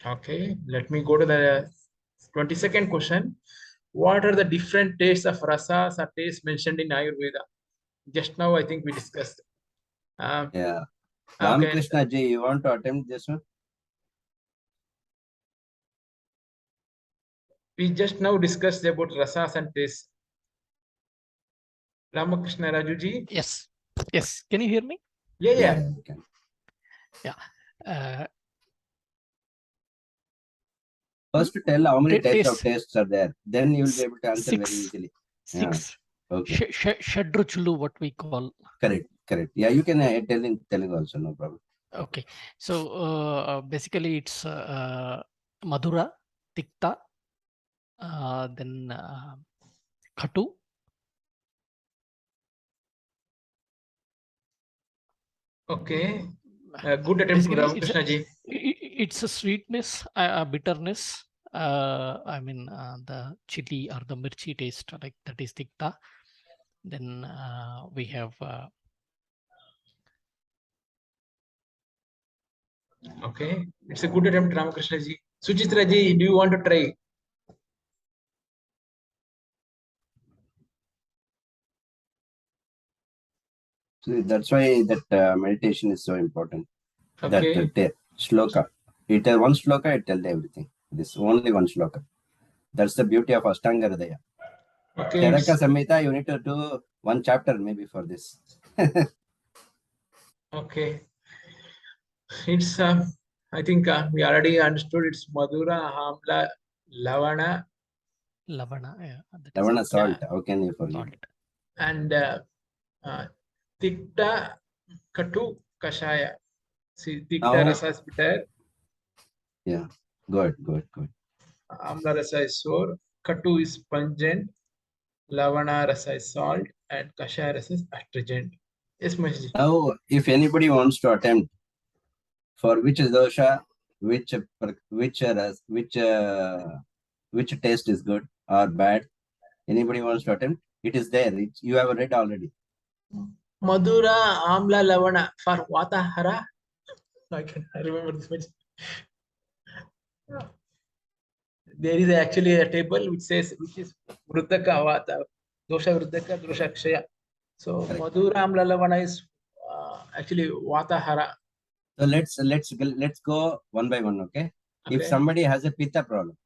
Okay, let me go to the 22nd question. What are the different tastes of rasas or tastes mentioned in Ayurveda? Just now, I think we discussed. Yeah. Okay, Ramakrishna ji, you want to attempt this one? we just now discussed about rasas and tastes. Ramakrishna Rajuji? Yes. Yes. Can you hear me? Yeah, yeah. You can. Yeah. First, tell how many types of Taste. tastes are there. Then you will be able to answer very 6. easily. 6. Okay. Shadruchulu, what we call. Correct. Correct. Yeah, you can tell in Telugu also, no problem. Okay. So basically it's Madhura, Tikta, then Khatu. Okay. Good attempt, Ramakrishna ji. It's a sweetness, bitterness. I mean, the chili or the mirchi taste, like that is Tikta. Then we have Okay. It's a good attempt, Ramakrishna ji. Suchitra ji, do you want to try? So that's why that meditation is so important. Okay. That shloka. It one shloka, it tells everything. This only one shloka. That's the beauty of Ashtanga Hrudaya. Okay. Charaka Samhita, you need to do one chapter maybe for this. Okay. It's I think we already understood it's Madhura, Hamla, Lavana, Lavana. Yeah, Lavana salt. How can you forget? Salt. and Tikta, Katu, Kashaya. See, Tikta rasa is bitter, Yeah. Good. Amla rasa is sour, Katu is pungent, Lavana rasa is salt, and Kashaya rasa is astringent. Yes, Maheshji. Now, if anybody wants to attempt for which dosha, which taste is good or bad, anybody wants to attempt, it is there. You have read already. Madhura, Amla, Lavana for Vata Hara. I remember this much. There is actually a table which says which is Vruddhaka Vata, Dosha Vruddhaka, Dosha Kshaya. So Correct. Madhura Amla Lavana is actually Vata Hara. So let's go one by one. Okay. If Okay. somebody has a pitta problem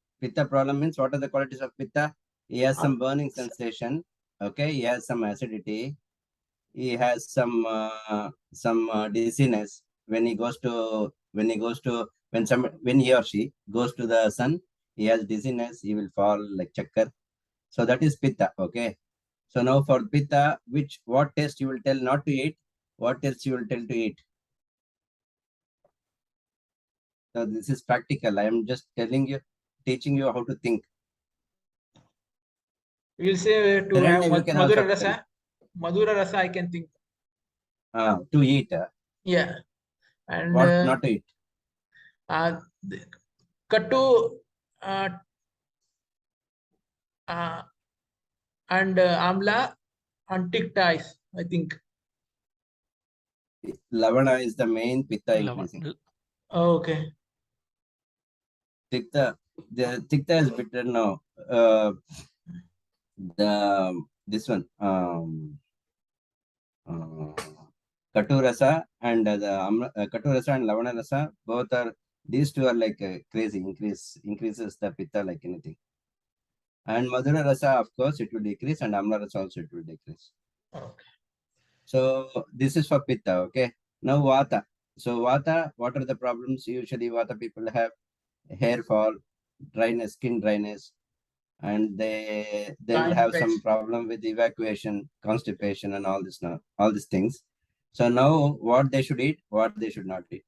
means what are the qualities of pitta? He has some burning sensation. Okay. He has some acidity. He has some dizziness when he or she goes to the sun. He has dizziness. He will fall like chakkar. So that is pitta. Okay. So now for pitta, what taste you will tell not to eat, what taste you will tell to eat. So this is practical. I am just teaching you how to think. We will say to Then have you can Madhura also Rasa. Madhura Rasa I can think. To eat. Yeah. And What not to eat? Katu and Amla and Tikta is, I think. Lavana is the main pitta increasing. Oh, okay. The tikta is bitter now. This one Katu rasa and Katu rasa and Lavana rasa, both are, these two are like crazy, increases the pitta like anything. And Madhura rasa, of course, it will decrease, and Amla rasa also it will decrease. Okay. So this is for pitta. Okay. Now vata. So vata, what are the problems? Usually vata people have hair fall, dryness, skin dryness, and they will have some problem with evacuation, constipation, and all these things. So now what they should eat, what they should not eat,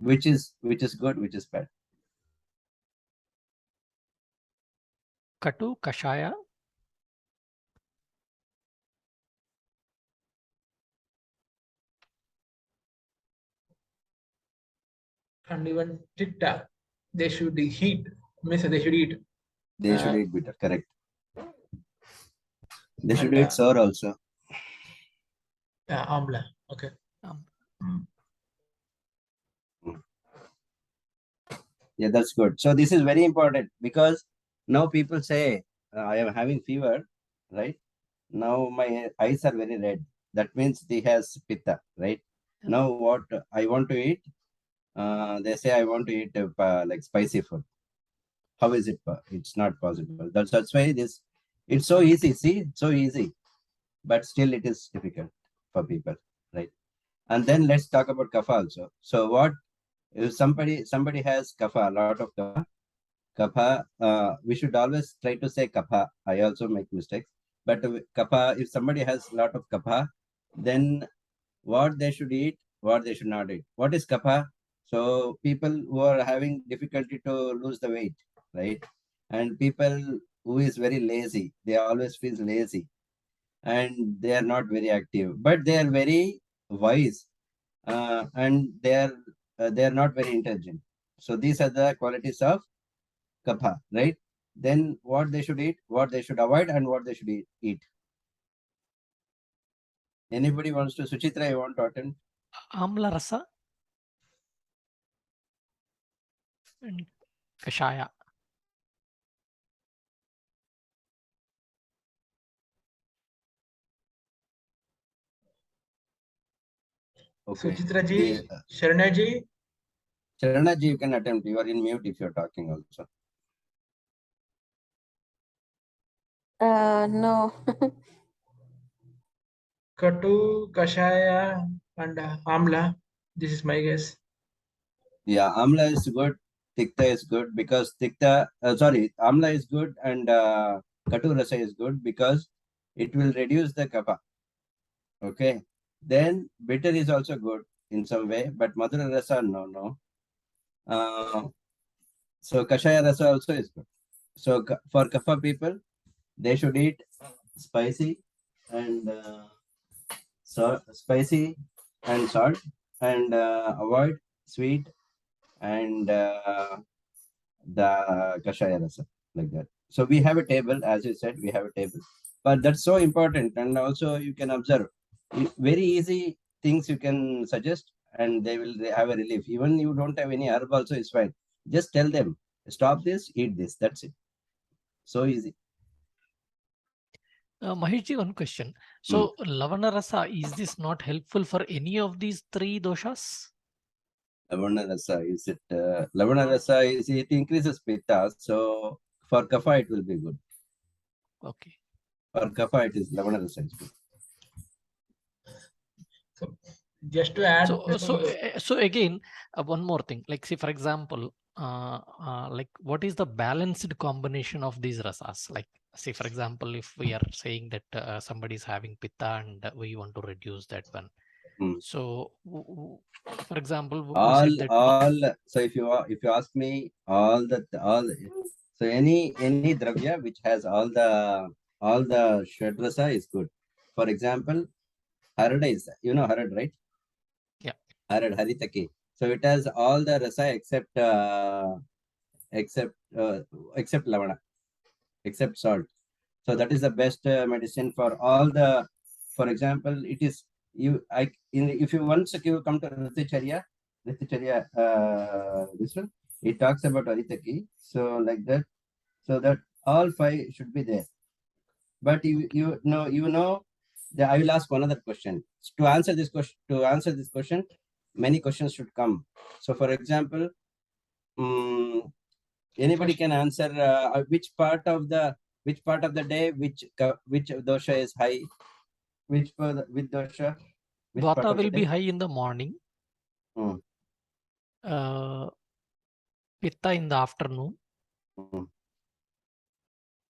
which is good, which is bad. Katu, Kashaya. And even Tikta, they should eat. Means they should eat. They should eat bitter, correct. They should eat sour also. Amla. Okay. Yeah, that's good. So this is very important because now people say I am having fever, right? Now my eyes are very red. That means he has pitta, right? Yeah. Now what I want to eat, they say I want to eat like spicy food. How is it? It's not possible. That's why this. It's so easy. See, so easy, but still it is difficult for people, right? And then let's talk about kapha also. So what if somebody has kapha, a lot of kapha, we should always try to say kapha. I also make mistakes, but kapha, if somebody has a lot of kapha, then what they should eat, what they should not eat. What is kapha? So people who are having difficulty to lose the weight, right? And people who is very lazy, they always feel lazy and they are not very active, but they are very wise, and they are not very intelligent. So these are the qualities of kapha, right? Then what they should eat, what they should avoid, and what they should eat. Anybody wants to? Suchitra, you want to attend? Amla rasa and kashaya. Okay. Suchitra ji, Sharanya ji, Charana ji, you can attempt. You are in mute if you are talking also. No. Katu, Kashaya, and Amla. This is my guess. Yeah, Amla is good. Tikta is good because Amla is good and Katu Rasa is good because it will reduce the kapha. Okay. Then bitter is also good in some way, but Madhura Rasa, no. So Kashaya Rasa also is good. So for kapha people, they should eat spicy and spicy and salt and avoid sweet and the kashaya rasa, like that. So we have a table, as you said, we have a table, but that's so important. And also you can observe very easy things you can suggest, and they will have a relief. Even you don't have any herb also is fine. Just tell them, stop this, eat this. That's it. So easy. Maheshji, one question. So Lavana rasa, is this not helpful for any of these three doshas? Lavana rasa, is it? Lavana rasa is it increases pitta. So for kapha it will be good. Okay. For kapha it is Lavana rasa is good. So just to add, So again, one more thing. Like say, for example, like what is the balanced combination of these rasas? Like say, for example, if we are saying that somebody is having pitta and we want to reduce that one. So, for example, we said that So if you ask me so any dravya which has all the shadrasa is good. For example, harad is, you know harad, right? Yeah. Harad, haritaki. So it has all the rasa except lavana, except salt. So that is the best medicine for all the. For example, it is if you once you come to Riticharya, this one, it talks about Aritaki. So like that, so that all five should be there. But you know, I will ask one other question. To answer this question, many questions should come. So for example, anybody can answer which part of the day which dosha is high, which dosha, which part Vata of the will be day? high in the morning. Pitta in the afternoon.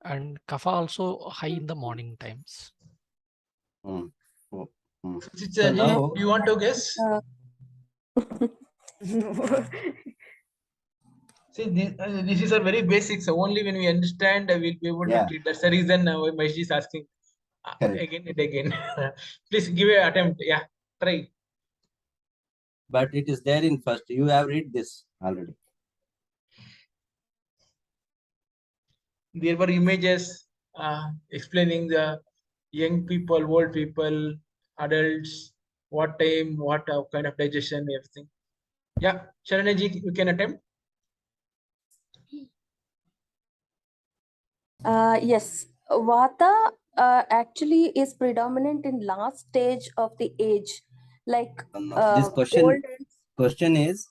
And kapha also high in the morning times. Suchitra ji, now, you want to guess? See, this is a very basic. So only when we understand, we'll be able to treat. That's the reason Maheshji is asking again and again. Please give an attempt. Yeah, try. But it is there in first. You have read this already. There were images explaining the young people, old people, adults, what time, what kind of digestion, everything. Yeah, Sharanya ji, you can attempt. Yes, Vata actually is predominant in last stage of the age, like This old age. question is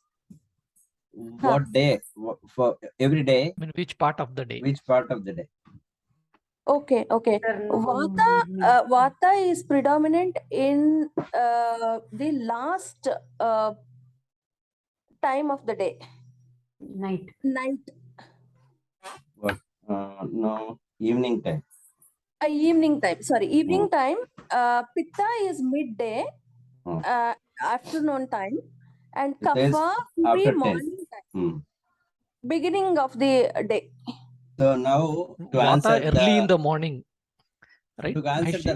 Huh. what day for every day, I mean, which part of the day? which part of the day? Okay, okay. Vata is predominant in the last time of the day. Night. What? No, evening time. Evening time. Sorry, evening time. Pitta is midday, afternoon time, and It is Kapha will be after 10. morning time, Hmm. beginning of the day. So now to Vata answer early in the the morning, right? to answer the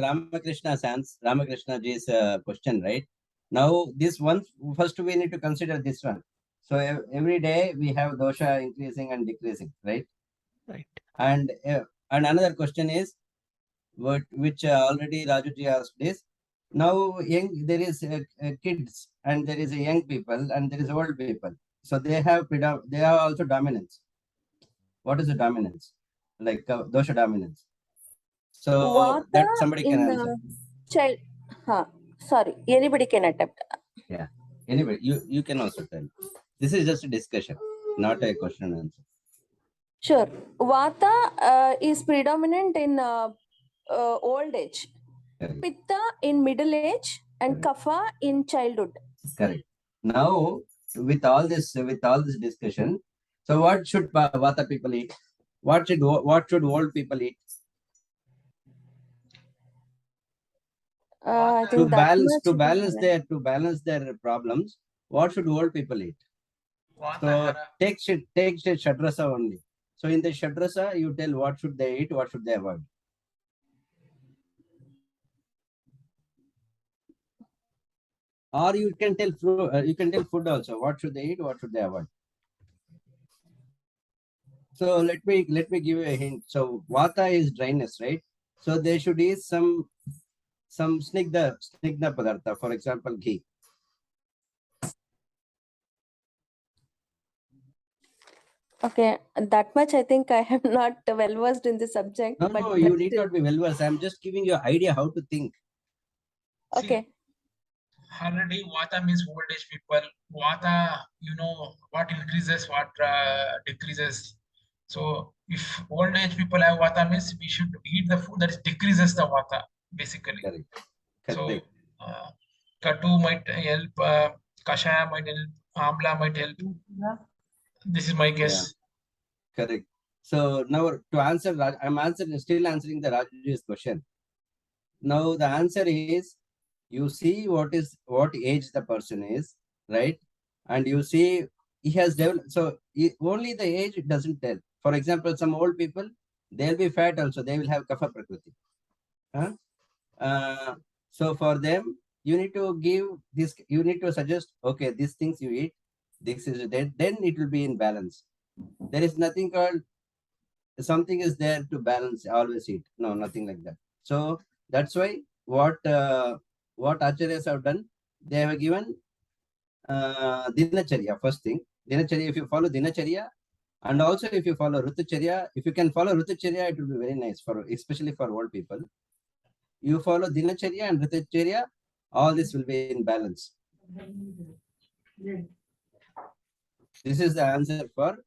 Ramakrishna Ji's question, right? Now this one first we need to consider this one. So every day we have dosha increasing and decreasing, right? Right. And another question is which already Rajuji asked is now there is kids and there is young people and there is old people. So they have also dominance. What is the dominance? Like dosha dominance. So Vata that somebody can in answer. child. Sorry, anybody can attempt. Yeah. Anyway, you can also tell. This is just a discussion, not a question and answer. Sure. Vata is predominant in old age, Correct. Pitta in middle age, and Kapha in childhood. Correct. Now, with all this discussion, so what should Vata people eat? What should old people eat? I To think that much. balance their problems, what should old people eat? So take Shadrasa only. So in the Shadrasa, you tell what should they eat, what should they avoid. Or you can tell food also. What should they eat, what should they avoid. So let me give you a hint. So Vata is dryness, right? So they should eat some snigdha padartha, for example, ghee. Okay, that much I think I am not well versed in the subject. No, you need not be well versed. I'm just giving you an idea how to think. Okay. Already Vata means old age people. Vata, you know what increases, what decreases. So if old age people have Vata means we should eat the food that decreases the Vata basically. Correct. So Katu might help, Kashaya might help, Amla might help. This is my guess. Yeah. Correct. So now to answer, I'm still answering the Rajuji's question. Now the answer is, you see what age the person is, right? And you see he has developed. So only the age doesn't tell. For example, some old people, they'll be fat also. They will have kapha prakriti. So for them, you need to give this. You need to suggest, okay, these things you eat. This is then it will be in balance. There is nothing called something is there to balance. Always eat. No, nothing like that. So that's why what acharyas have done, they have given dinacharya. First thing, dinacharya. If you follow dinacharya, and also if you follow rutucharya, if you can follow rutucharya, it will be very nice especially for old people. You follow dinacharya and rutucharya, all this will be in balance. This is the answer for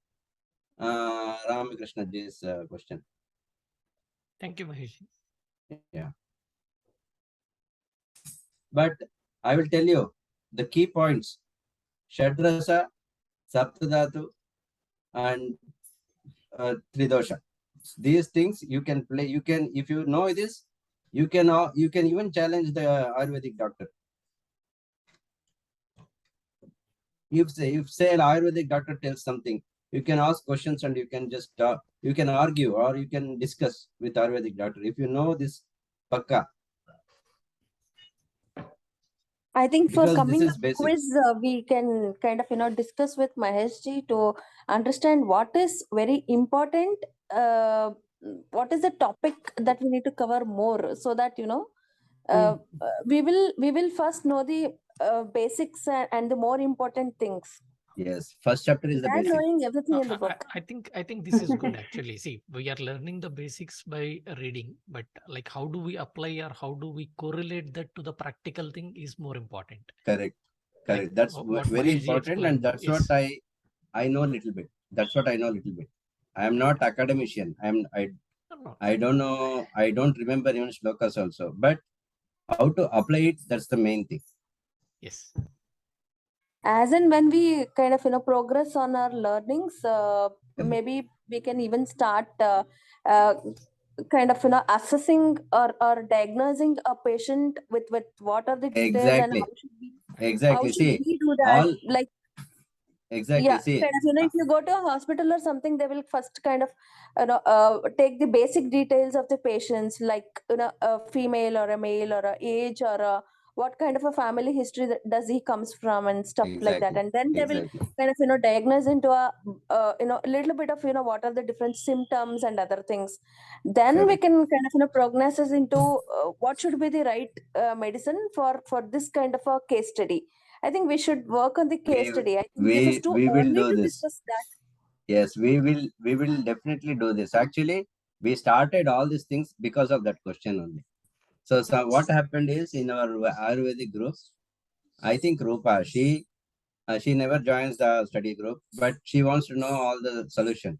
Ramakrishna Ji's question. Thank you, Mahesh. Yeah. But I will tell you the key points. Shadrasa, Saptadhatu, and Tridosha. These things you can play. You can, if you know this, you can even challenge the Ayurvedic doctor. If say an Ayurvedic doctor tells something, you can ask questions and you can just you can argue or you can discuss with Ayurvedic doctor. If you know this pakka. I think for Because coming this is quiz, we can kind of discuss with Mahesh ji to understand what is very important. What is the topic that we need to cover more, so that we will first know the basics and the more important things. Yes, first chapter is the And basic. knowing everything in the book. I think this is good actually. See, we are learning the basics by reading, but like how do we apply or how do we correlate that to the practical thing is more important. Correct, Like correct. That's what very Maheshji important, and explained. that's what Yes. I know a little bit. That's what I know a little bit. I am not academician. No. I don't know. I don't remember even shlokas also. But how to apply it? That's the main thing. Yes. As and when we kind of progress on our learnings, maybe we can even start uh, kind of assessing or diagnosing a patient with what are the details and Exactly, how exactly. should See, we do that, all like exactly. yeah, See, kind of if you go to a hospital or something, they will first kind of take the basic details of the patients, like a female or a male or a age or a what kind of a family history does he comes from and stuff like that, exactly, and then they will exactly. kind of diagnose into a a little bit of what are the different symptoms and other things. Then we Correct. can kind of prognosis into what should be the right medicine for this kind of a case study. I think we should work on the case We study. I think this is too we will early do to this. discuss that. Yes, we will definitely do this. Actually, we started all these things because of that question only. So what happened is in our Ayurvedic group, I think Rupa, she never joins the study group, but she wants to know all the solution.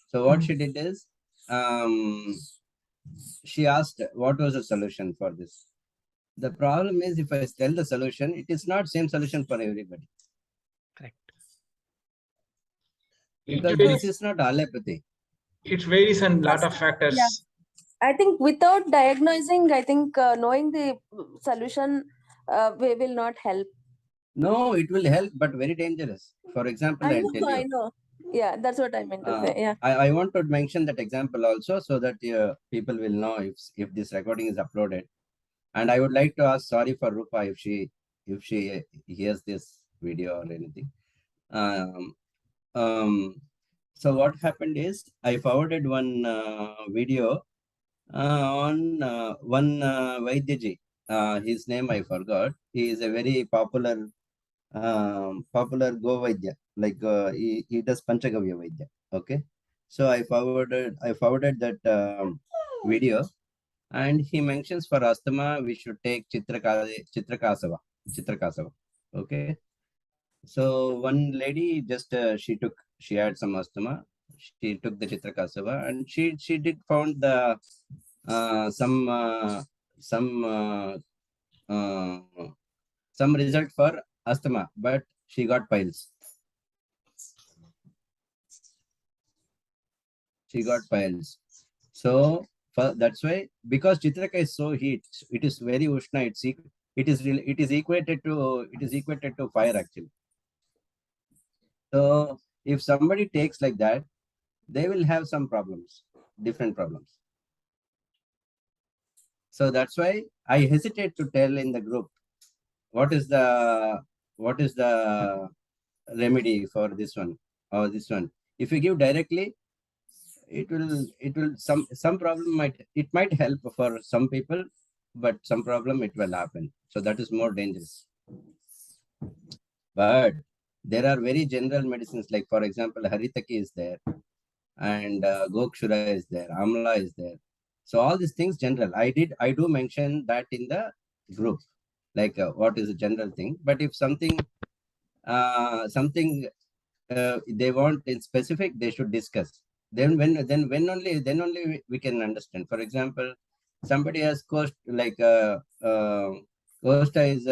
So what she did is, um, she asked what was the solution for this. The problem is if I tell the solution, it is not same solution for everybody Correct. It because So, this varies. is not allopathy. It varies on lot first, of yeah, factors. I think without diagnosing, I think knowing the solution we will not help. No, it will help, but very dangerous. For example, I I'll know, tell I you. know. Yeah, that's what I meant to say. Yeah. I want to mention that example also so that people will know if this recording is uploaded. And I would like to ask sorry for Rupa if she hears this video or anything. Um, um, so what happened is I forwarded one video on one Vaidyaji. His name I forgot. He is a very popular Go Vaidya. Like he does Panchagavya Vaidya. Okay. So I forwarded that video, and he mentions for asthma we should take Chitrakasava. Chitrakasava. Okay. So one lady just she had some asthma. She took the Chitrakasava and she did found the uh, some uh, some uh, uh, some result for asthma, but she got piles. She got piles. So that's why, because Chitraka is so heat, it is very Ushna. It is equated to fire actually. So if somebody takes like that, they will have some problems, different problems. So that's why I hesitate to tell in the group what is the remedy for this one or this one. If you give directly, it will some problem might help for some people, but some problem it will happen. So that is more dangerous. But there are very general medicines, like for example, Haritaki is there, and Gokshura is there, Amla is there. So all these things general. I do mention that in the group, like what is a general thing. But if something they want in specific, they should discuss. Then only we can understand. For example, somebody has coast like costa is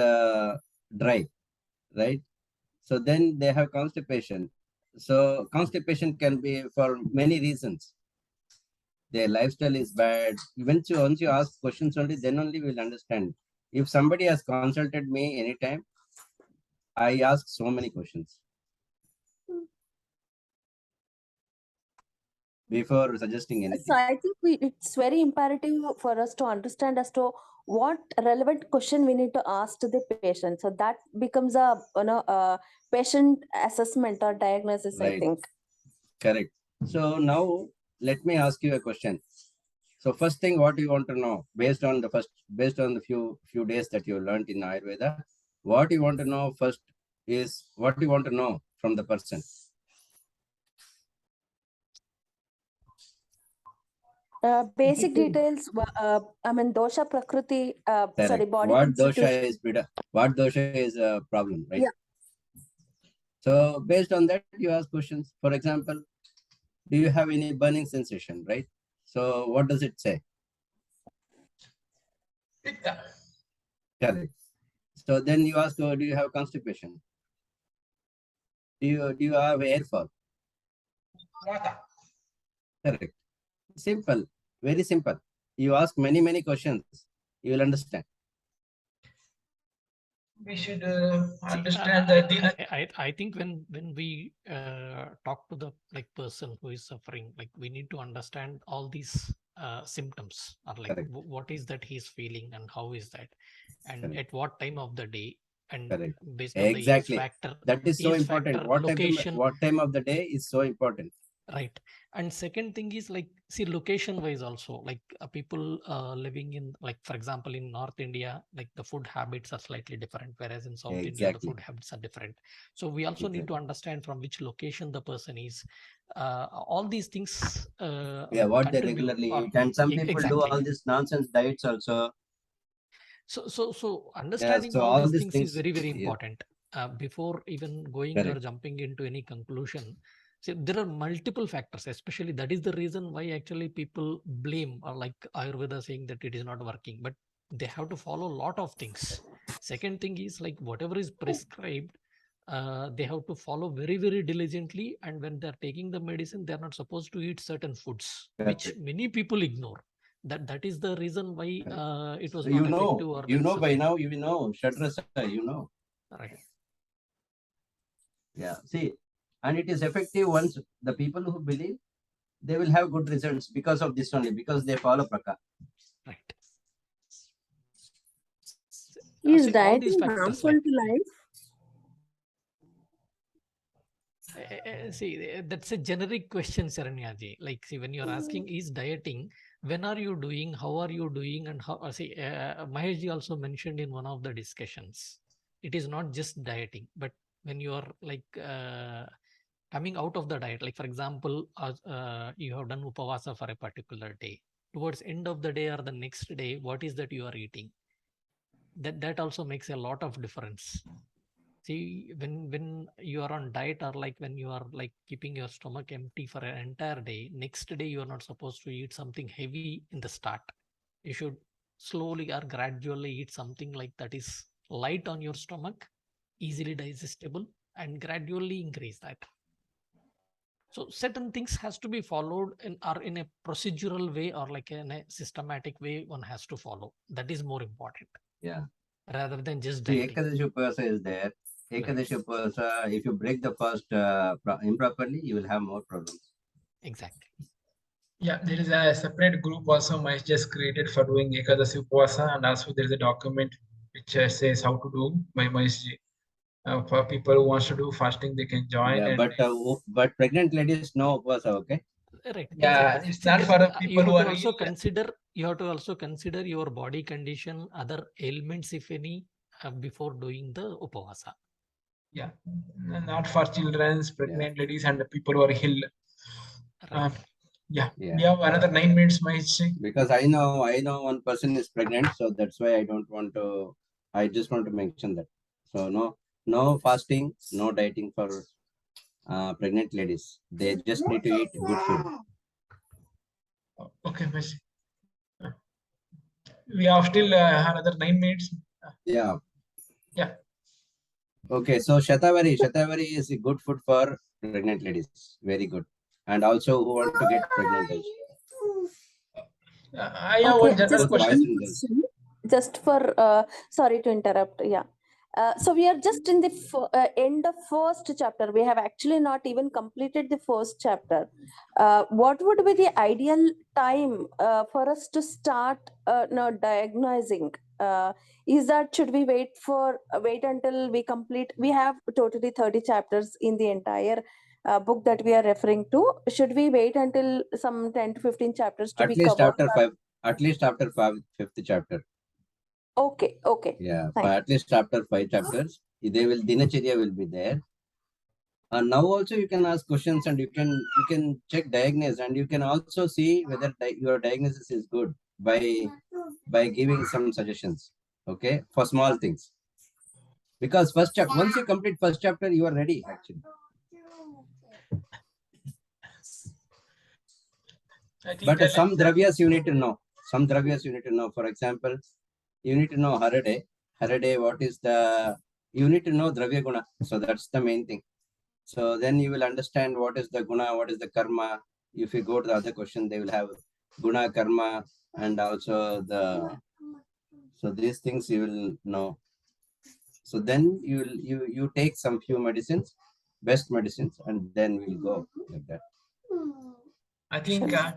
dry, right? So then they have constipation. So constipation can be for many reasons. Their lifestyle is bad. Once you ask questions only, then only we'll understand. If somebody has consulted me anytime, I ask so many questions before suggesting So anything. I think it's very imperative for us to understand as to what relevant question we need to ask to the patient. So that becomes a a patient assessment or diagnosis, I Right. think. Correct. So now let me ask you a question. So first thing, what you want to know based on the few days that you learned in Ayurveda, what you want to know first? is what you want to know from the person. Basic details. I mean, dosha prakriti. Sorry, Correct. body What constitution. dosha is what dosha is a problem, right? Yeah. So based on that, you ask questions. For example, do you have any burning sensation, right? So what does it say? Pitta. Correct. So then you ask, do you have constipation? Do you have hair fall? Vata. Correct. Simple, very simple. You ask many questions, you will understand. We should See, understand that I think when we talk to the person who is suffering, we need to understand all these symptoms, or Correct. what is that he's feeling and how is that, and Correct. at what time of the day, and Correct. based on Exactly. the age factor. That is so age important. factor, What location. what time of the day is so important. Right. And second thing is see, location wise also, people living in, for example, in North India, the food habits are slightly different, whereas in South India, the food habits are different. So we also need to understand from which location the person is. All these things. Yeah, what they regularly eat. And some people do all this nonsense diets also. So understanding all these things is very important. Before even going or jumping into any conclusion. So there are multiple factors, especially that is the reason why actually people blame, or Ayurveda saying that it is not working, but they have to follow a lot of things. Second thing is whatever is prescribed, they have to follow very diligently, and when they're taking the medicine, they're not supposed to eat certain foods, which many people ignore. That is the reason why it was not effective. Or by now, Shadrasa, Right. Yeah, see, and it is effective once the people who believe, they will have good results because of this only, because they follow Praka. Right. Is dieting harmful to life? See, that's a generic question, Saranyaji. See, when you're asking, is dieting, when are you doing, how are you doing, and how, see, Maheshji also mentioned in one of the discussions, it is not just dieting, but when you are coming out of the diet, for example, you have done upavasa for a particular day, towards end of the day or the next day, what is that you are eating? That also makes a lot of difference. See, when you are on diet, or when you are keeping your stomach empty for an entire day, next day you are not supposed to eat something heavy in the start. You should slowly or gradually eat something that is light on your stomach, easily digestible, and gradually increase that. So certain things has to be followed in a procedural way, or in a systematic way one has to follow. That is more important. Yeah. Rather than just dieting. dieting. Ekadashi Upavasa is there. Ekadashi Upavasa, if you break the fast improperly, you will have more problems. Exactly. Yeah, there is a separate group also Mahesh just created for doing Ekadasi Upavasa, and also there is a document which says how to do by Mahesh. For people who wants to do fasting, they can join. Yeah, but pregnant ladies no Upavasa, okay? Right. Yeah, exactly. it's not for the people who are also consider. You have to also consider your body condition, other ailments, if any, before doing the upavasa. Yeah, not for children, pregnant ladies, and the people who are ill. Right. Yeah, we have another 9 minutes, Mahesh. Because I know one person is pregnant, so that's why I don't want to. I just want to mention that. So no fasting, no dieting for pregnant ladies. They just need to eat good food. Okay, Mahesh. We have still another 9 minutes. Yeah. Yeah. Okay, so Shatavari is a good food for pregnant ladies. Very good. And also who want to get pregnant also. I have one general question. Just for, sorry to interrupt. Yeah. So we are just in the end of first chapter. We have actually not even completed the first chapter. What would be the ideal time for us to start diagnosing? Is that should we wait until we complete? We have totally 30 chapters in the entire book that we are referring to. Should we wait until some 10 to 15 chapters to be covered? At least after fifth chapter. Okay. Yeah, at least after 5 chapters, They will dinacharya will be there. Now also you can ask questions and you can check diagnosis, and you can also see whether your diagnosis is good by giving some suggestions. Okay, for small things. Because first chapter, once you complete first chapter, you are ready actually. I think But some dravyas you need to know. Some dravyas you need to know. For example, you need to know Harade. Harade, what is the, you need to know dravya guna. So that's the main thing. So then you will understand what is the guna, what is the karma. If you go to the other question, they will have guna, karma, and also the, so these things you will know. So then you take some few medicines, best medicines, and then we'll go like that. I think Sure.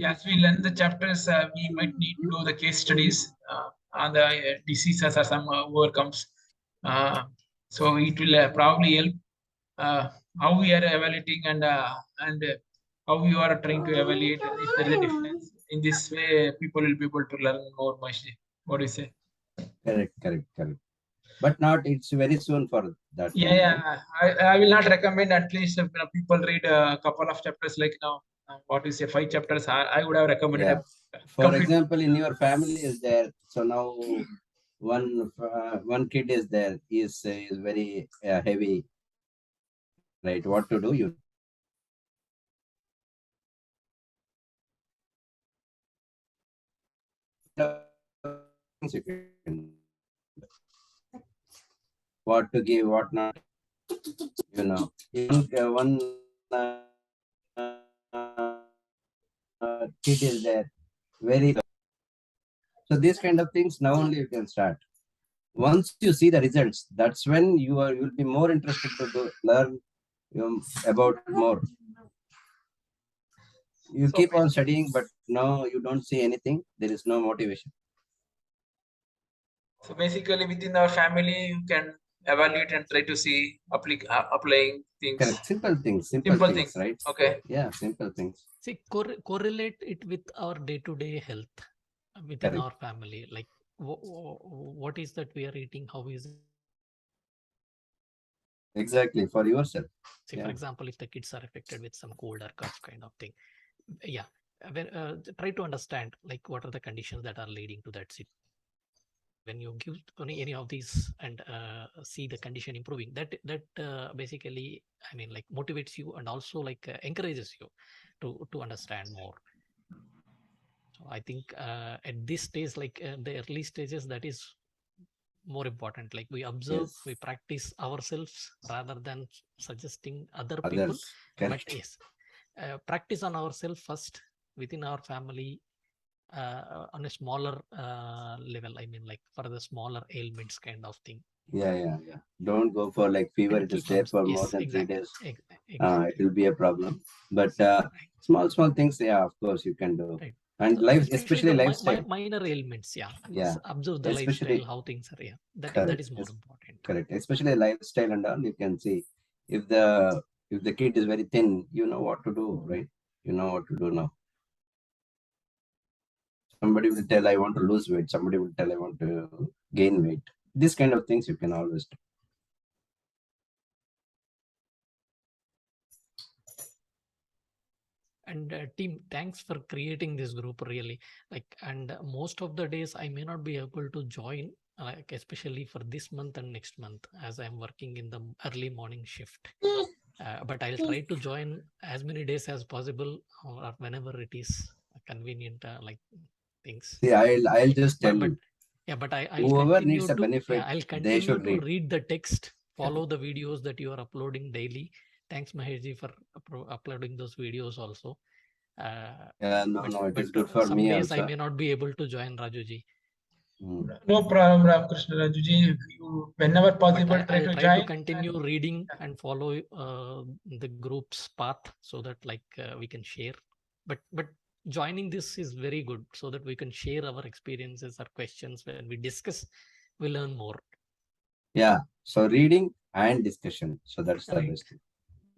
as we learn the chapters, we might need to do the case studies on the diseases or some overcomes. So it will probably help how we are evaluating and how you are trying to evaluate if there is a difference. In this way, people will be able to learn more much. What do you say? Correct. But not, it's very soon for that. Yeah, yeah. I will not recommend, at least if, people read a couple of chapters like now. What you say, 5 chapters? I would have recommended Yeah. a For complete. example, in your family is there. So now one kid is there. Is very heavy. Right. What to do? You what to give, what not. You know, one kid is there. Very. So these kind of things now only you can start. Once you see the results, that's when you will be more interested to learn about more. You So keep on studying, but now you don't see anything. There is no motivation. So basically, within our family, you can evaluate and try to see applying things. Correct. Simple things. Simple things, right? Okay. Yeah, simple things. See, correlate it with our day-to-day health within Correct. our family. Like, what is that we are eating? How is it? Exactly, for yourself. See, for example, if the kids are affected with some cold or cough kind of thing, yeah, try to understand like what are the conditions that are leading to that. When you give any of these and see the condition improving, that basically, I mean, like motivates you and also like encourages you to understand more. So I think at this stage, like the early stages, that is more important. Like we observe, we practice ourselves rather than suggesting other people. Correct. But yes, practice on ourselves first within our family. On a smaller level, I mean, like for the smaller ailments kind of thing. Yeah. Don't go for like fever. And It is there for more than 3 days. Exactly. It will be a problem. But small things, yeah, of course you can do. Right. And So life, especially lifestyle. minor ailments, Yeah. Observe the lifestyle, how things are. Yeah, that is more important. Correct. Especially lifestyle and all, you can see if the kid is very thin, you know what to do, right? You know what to do now. Somebody will tell I want to lose weight. Somebody will tell I want to gain weight. This kind of things you can always do. And team, thanks for creating this group really. Like, and most of the days I may not be able to join, like especially for this month and next month, as I'm working in the early morning shift. But I'll try to join as many days as possible, or whenever it is convenient, like things. See, I'll just tell you. Yeah, but I'll whoever continue needs a benefit, I'll they continue should to read. read the text, follow the videos that you are uploading daily. Thanks, Maheshji, for uploading those videos also. No, it is good for some me days also. I may not be able to join, Rajuji. No problem, Ramakrishna Rajuji. You, whenever possible, I'll try try to to continue reading and follow the group's path so that like we can share. But joining this is very good so that we can share our experiences or questions. When we discuss, we learn more. Yeah, so reading and discussion. So that's the best thing.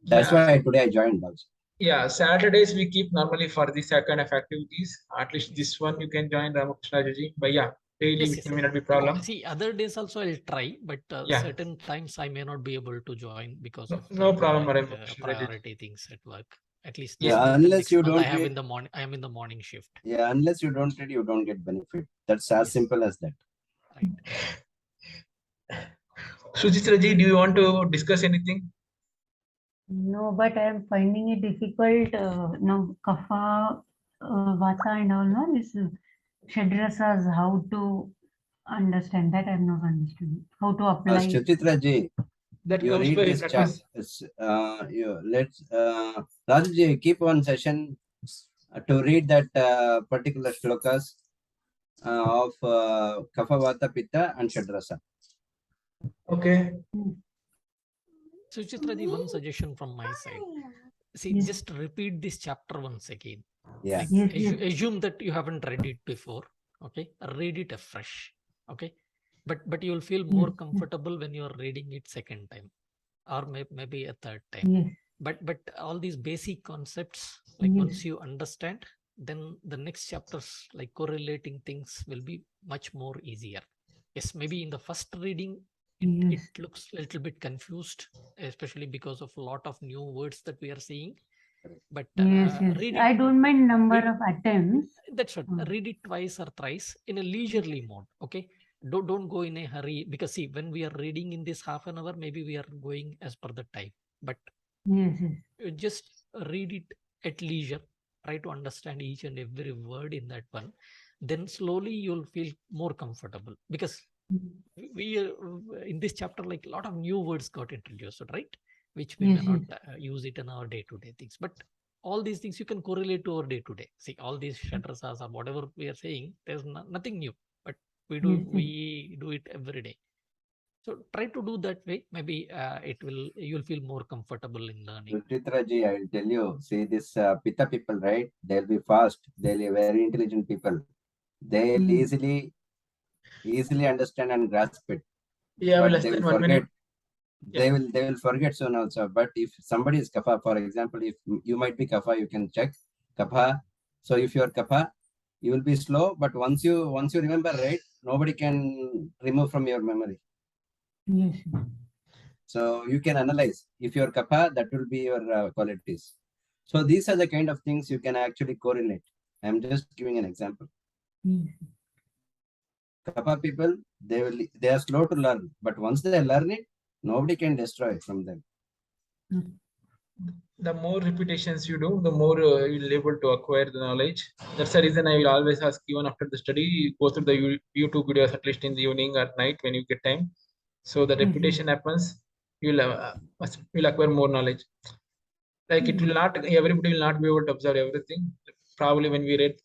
That's Yeah. why today I joined also. Yeah, Saturdays we keep normally for this kind of activities. At least this one you can join, Ramakrishna Rajuji. But yeah, daily, Yes, which yes. may not be No, problem. see, other days also I'll try, but Yeah. certain times I may not be able to join because No, of no problem, like, Madam. priority things at work. At least Yeah, unless you month I don't have read, in the morning. I am in the morning shift. yeah, unless you don't read, you don't get benefit. That's as Yes. simple as that. Right. Suchitra ji, do you want to discuss anything? No, but I am finding it difficult. No, kapha, vata, and all. No, this shadrasas. How to understand that? I have not understood. How to apply? Suchitra ji, That you comes read by this practice. chapter. Let's Raju ji, keep one session to read that particular shlokas of Kapha, Vata, Pitta, and Shadrasa. Okay. Suchitra ji, one suggestion from my side. See, Yes. just repeat this chapter once again. Yeah. Like, Yes, yes. assume that you haven't read it before. Okay, read it afresh. Okay, but you will feel more Yes, yes. comfortable when you are reading it second time, or maybe a third time. Yes. But all these basic concepts, like Yes. once you understand, then the next chapters, like correlating things, will be much more easier. Yes, maybe in the first reading it Yes. looks a little bit confused, especially because of a lot of new words that we are seeing. But Yes, yes. read I it. don't mind number read- of attempts. That's what. Read it twice or thrice in a leisurely mode. Okay, don't go in a hurry, because see, when we are reading in this half an hour, maybe we are going as per the time. But Yes, yes. you just read it at leisure. Try to understand each and every word in that one. Then slowly you'll feel more comfortable, because we in this chapter, like a lot of new words got introduced, right? Which we Yes, may not yes. use it in our day-to-day things, but all these things you can correlate to our day-to-day. See, all these shadrasas or whatever we are saying, there's nothing new, but we Yes, do it every day. So try to do that way. Maybe you'll feel more comfortable in learning. Suchitra ji, I will tell you, see this Pitta people, right? They'll be fast. They'll be very intelligent people. They'll easily understand and grasp it. Yeah, But less they than will 1 forget. minute. They will forget soon also. But if somebody is kapha, for example, if you might be kapha, you can check kapha. So if you are kapha, you will be slow. But once you remember, right, nobody can remove from your memory. Yes. So you can analyze. If you are kapha, that will be your qualities. So these are the kind of things you can actually correlate. I'm just giving an example. Yes. Kappa people, they are slow to learn, but once they learn it, nobody can destroy it from them. The more repetitions you do, the more you'll able to acquire the knowledge. That's the reason I will always ask, even after the study, go through the YouTube videos at least in the evening or night when you get time. So the repetition happens, you'll acquire more knowledge. Like it will not, everybody will not be able to observe everything. Probably when we read